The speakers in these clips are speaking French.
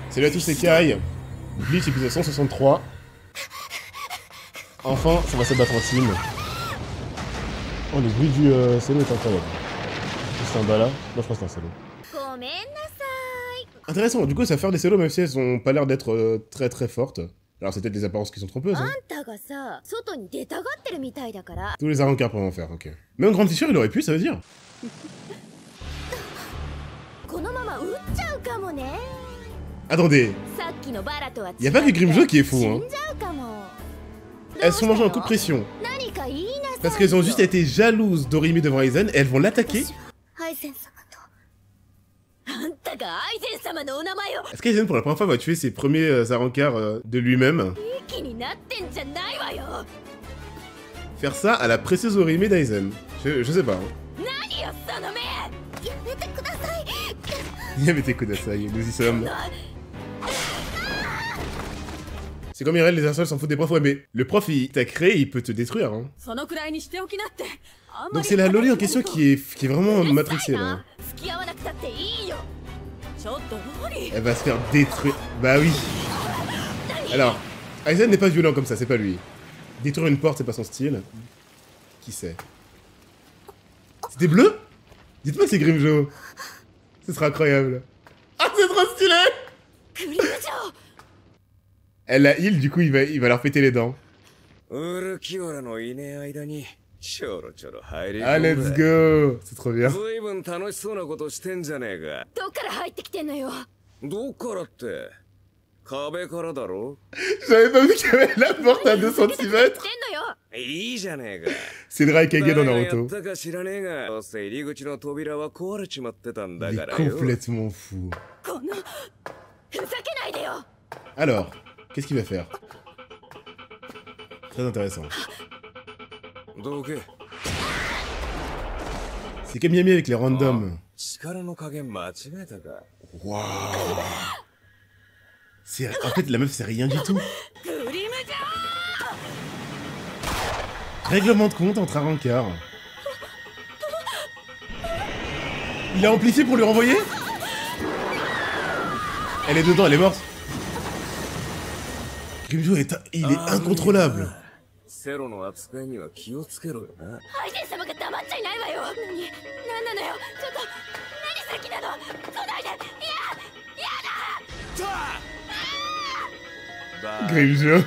Salut à tous, c'est Kai. Bleach épisode 163. Enfin, ça va se battre en team. Oh, le bruit du solo est incroyable. C'est un bas là. Non, je crois que c'est un solo. Intéressant, du coup, ça va faire des solos même si elles ont pas l'air d'être très très fortes. Alors, c'est peut-être les apparences qui sont trompeuses. Hein. Tous les arrancars peuvent en faire, ok. Même Grande Fissure, il aurait pu, ça veut dire. Attendez, y a pas que Grimmjow qui est fou, hein. Elles sont mangées en coup de pression. Parce qu'elles ont juste été jalouses d'Orimi devant Aizen et elles vont l'attaquer. Est-ce qu'Aizen pour la première fois va tuer ses premiers arrancars de lui-même? Faire ça à la précieuse Orimi d'Aizen. Je sais pas. Hein. Yamete Kudasai, nous y sommes. C'est comme Irel, les insols s'en foutent des profs, ouais, mais le prof il t'a créé, il peut te détruire, hein. Donc c'est la loli en question qui est vraiment matrixée, là. Elle va se faire détruire. Bah oui. Alors, Aizen n'est pas violent comme ça, c'est pas lui. Détruire une porte, c'est pas son style. Qui sait? C'est des bleus? Dites-moi que c'est Grimmjow. Ce sera incroyable. Ah, c'est trop stylé! Elle a heal, du coup, il va leur péter les dents. Ah, let's go! C'est trop bien. J'avais pas vu qu'il y avait la porte à 2 cm. C'est le Raikage dans Naruto. Il est complètement fou. Alors, qu'est-ce qu'il va faire? Très intéressant. C'est comme Miami avec les randoms. Waouh! En fait, la meuf, c'est rien du tout. Règlement de compte entre arrancars. Il a amplifié pour lui renvoyer? Elle est dedans, elle est morte. Grimmjow il est incontrôlable. Grimmjow.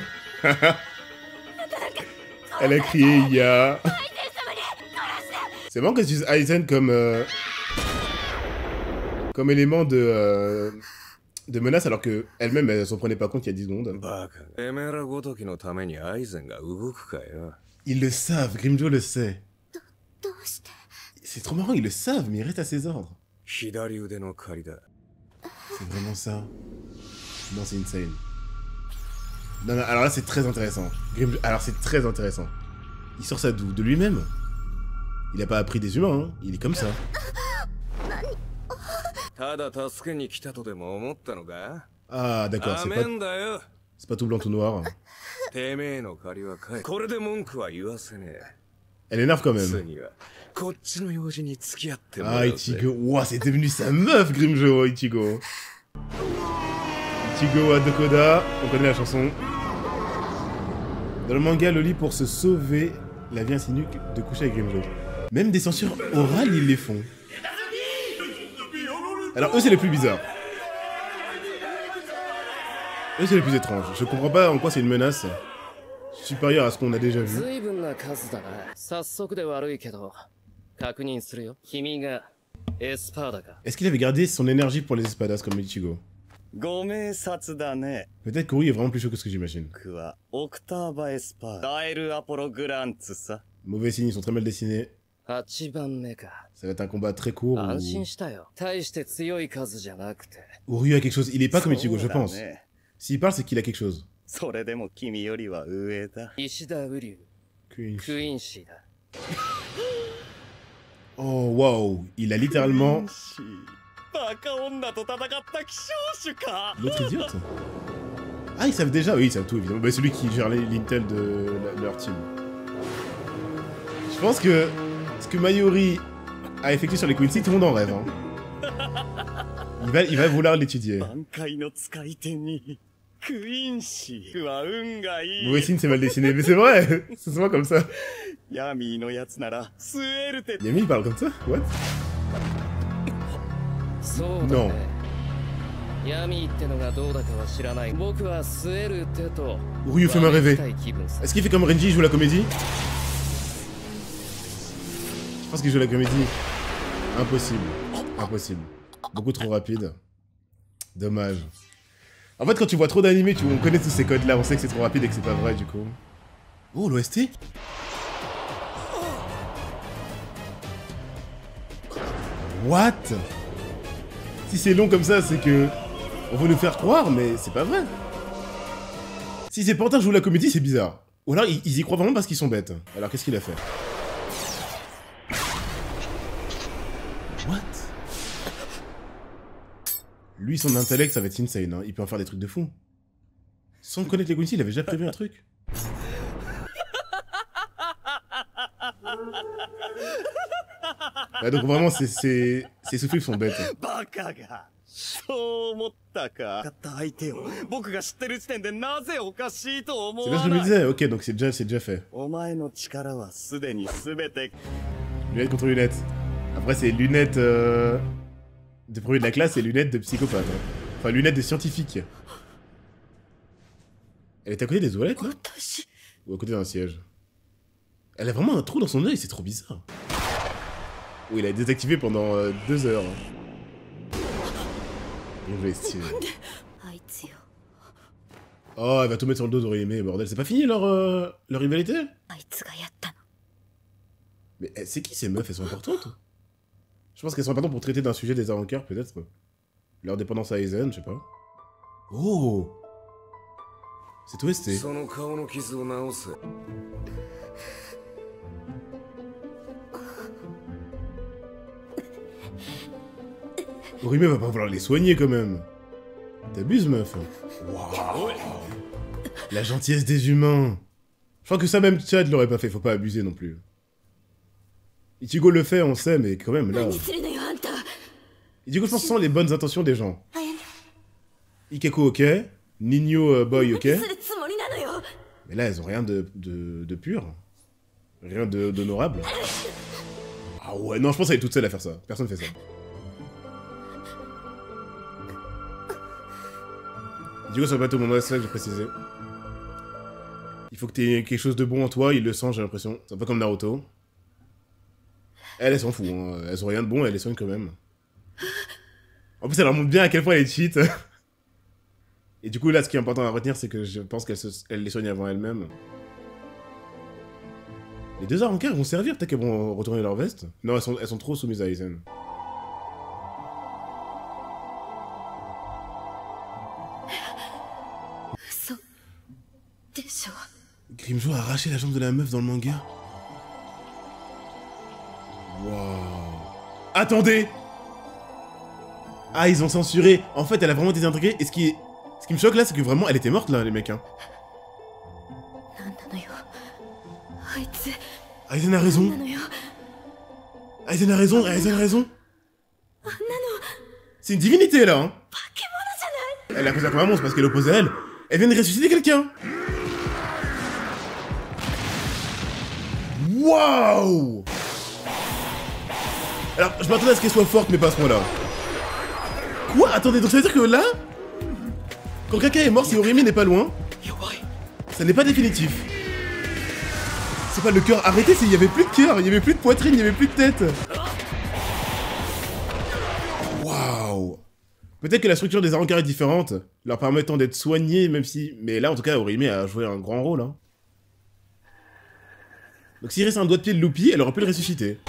Elle a crié Ya. C'est marrant qu'elle utilise Aizen comme élément de menace alors que elle-même elle s'en prenait pas compte il y a 10 secondes. Ils le savent, Grimmjow le sait. C'est trop marrant, ils le savent, mais ils restent à ses ordres. C'est vraiment ça. Non, c'est insane. Non, non, alors là c'est très intéressant. Alors c'est très intéressant. Il sort ça d'où? De lui-même? Il a pas appris des humains, hein. Il est comme ça. Ah d'accord, c'est pas tout blanc tout noir. Elle énerve quand même. Ah Ichigo, ouah c'est devenu sa meuf Grimmjow, Ichigo. Ichigo Adokoda, on connaît la chanson. Dans le manga, Loli pour se sauver la vie insinue de coucher avec Grimmjow. Même des censures orales ils les font. Alors eux c'est les plus bizarres. Eux c'est les plus étranges. Je comprends pas en quoi c'est une menace supérieure à ce qu'on a déjà vu. Est-ce qu'il avait gardé son énergie pour les espadas comme Ichigo? Peut-être Kuri est vraiment plus chaud que ce que j'imagine. Mauvais signes, ils sont très mal dessinés. Ça va être un combat très court où Ryu a quelque chose. Il est pas comme Ichigo, je pense. S'il parle, c'est qu'il a quelque chose. Oh, waouh. Il a littéralement... L'autre idiote? Ah, ils savent déjà? Oui, ils savent tout, évidemment. Bah, celui qui gère l'intel de leur team. Je pense que ce que Mayuri a effectué sur les Quincy, tout le monde en rêve. Hein. Il va vouloir l'étudier. Wessine c'est mal dessiné, mais c'est vrai. C'est souvent comme ça. Yami il parle comme ça? What? Non. Ryu fait me rêver. Est-ce qu'il fait comme Renji, il joue la comédie? Je pense qu'il joue la comédie. Impossible. Impossible. Beaucoup trop rapide. Dommage. En fait, quand tu vois trop d'animés, on connaît tous ces codes-là, on sait que c'est trop rapide et que c'est pas vrai, du coup. Oh, l'OST? What? Si c'est long comme ça, c'est que... On veut nous faire croire, mais c'est pas vrai. Si c'est Pantin joue la comédie, c'est bizarre. Ou alors, ils y croient vraiment parce qu'ils sont bêtes. Alors, qu'est-ce qu'il a fait? What? Lui, son intellect, ça va être insane, hein. Il peut en faire des trucs de fou. Sans connaître les Quincy, il avait déjà prévu un truc. Ouais, donc vraiment, ces souffles sont bêtes. C'est bien ce que je me disais. Ok, donc c'est déjà fait. Lunettes contre lunettes. Après, c'est lunettes de premier de la classe et lunettes de psychopathe. Hein. Enfin, lunettes de scientifique. Elle est à côté des toilettes, là? Ou à côté d'un siège? Elle a vraiment un trou dans son œil, c'est trop bizarre. Oui, il a désactivé pendant 2 heures. Oh, elle va tout mettre sur le dos d'Orihime, bordel. C'est pas fini leur rivalité? Mais c'est qui ces meufs? Elles sont importantes? Je pense qu'elles sont importantes pour traiter d'un sujet des arrancars, peut-être. Leur dépendance à Aizen, je sais pas. Oh! C'est OST. Orihime va pas vouloir les soigner quand même. T'abuses, meuf. Waouh. La gentillesse des humains. Je crois que ça même Chad l'aurait pas fait, faut pas abuser non plus. Ichigo le fait, on sait, mais quand même là... Ichigo, je pense, sent les bonnes intentions des gens. Ikeko, ok. Nino, boy, ok. Mais là, elles ont rien de pur. Rien d'honorable. Ah ouais, non, je pense qu'elle est toute seule à faire ça. Personne fait ça. Ichigo sur le bateau, mon c'est là que j'ai précisé. Il faut que t'aies quelque chose de bon en toi, il le sent, j'ai l'impression. C'est un peu comme Naruto. Elle s'en fout, hein. Elles ont rien de bon, elle les soigne quand même. En plus, elle leur montre bien à quel point elle est cheat. Et du coup, là, ce qui est important à retenir, c'est que je pense qu'elle les soigne avant elle-même. Les 2 arrancars vont servir, peut-être qu'elles vont retourner leur veste. Non, elles sont trop soumises à Aizen. Grimmjow a arraché la jambe de la meuf dans le manga. Waouh. Attendez. Ah, ils ont censuré. En fait, elle a vraiment été intriguée. Et ce qui me choque là, c'est que vraiment, elle était morte là, les mecs. Hein. Aizen a raison. Aizen a raison, Aizen a raison. C'est une divinité là. Hein. Elle a posé comme un monstre parce qu'elle est opposée à elle. Elle vient de ressusciter quelqu'un. Waouh. Alors, je m'attendais à ce qu'elle soit forte, mais pas à ce point-là. Quoi? Attendez, donc ça veut dire que là, quand quelqu'un est mort, si Orihime n'est pas loin, ça n'est pas définitif. C'est pas le cœur. Arrêtez, il y avait plus de cœur, il y avait plus de poitrine, il y avait plus de tête. Waouh. Peut-être que la structure des arrancars est différente, leur permettant d'être soignés, même si... Mais là, en tout cas, Orihime a joué un grand rôle. Hein. Donc s'il reste un doigt de pied de Luffy, elle aurait pu le ressusciter.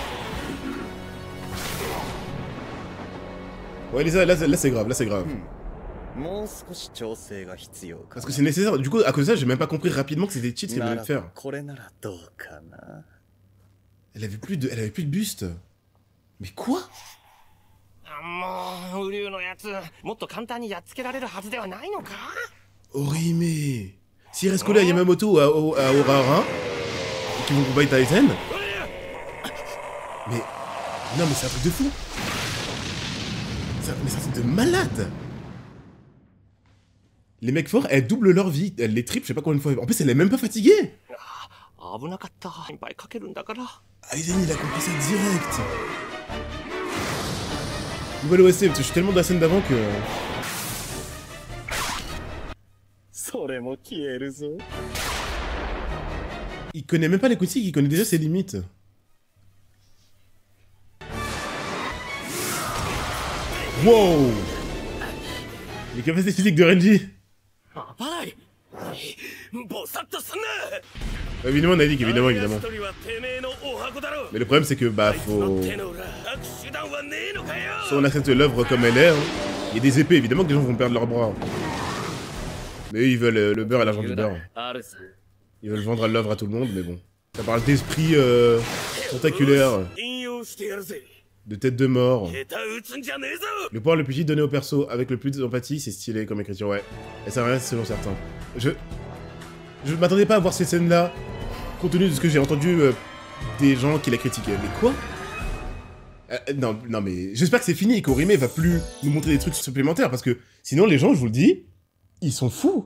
Ouais, Lisa, là c'est grave, là c'est grave. Parce que c'est nécessaire. Du coup, à cause de ça, j'ai même pas compris rapidement que c'était cheat ce qu'elle venait de faire. Elle avait plus de buste. Mais quoi? Orihime. S'il reste collé à Yamamoto ou à Urahara, qui vont combattre Aizen. Mais... Non mais c'est un truc de fou. Mais ça, c'est de malade. Les mecs forts, elles doublent leur vie. Elles les triplent, je sais pas combien de fois. En plus, elle est même pas fatiguée. Aizen, il a compris ça direct. Nouvelle OST, parce que je suis tellement dans la scène d'avant que... Il connaît même pas les coups, il connaît déjà ses limites. Wow! Les capacités physiques de Renji. Évidemment, Nadik, évidemment. Mais le problème, c'est que, bah, faut... Soit on accepte l'œuvre comme elle est, hein. Il y a des épées, évidemment que les gens vont perdre leurs bras. Mais eux, ils veulent le beurre et l'argent du beurre. Ils veulent vendre l'œuvre à tout le monde, mais bon. Ça parle d'esprit tentaculaire. De tête de mort. Le pouvoir le plus vite donné au perso avec le plus d'empathie, c'est stylé comme écriture, ouais. Et ça reste selon certains. Je m'attendais pas à voir ces scènes-là, compte tenu de ce que j'ai entendu des gens qui la critiquaient. Mais quoi? Non mais j'espère que c'est fini et qu'Orime va plus nous montrer des trucs supplémentaires, parce que sinon les gens, je vous le dis, ils sont fous.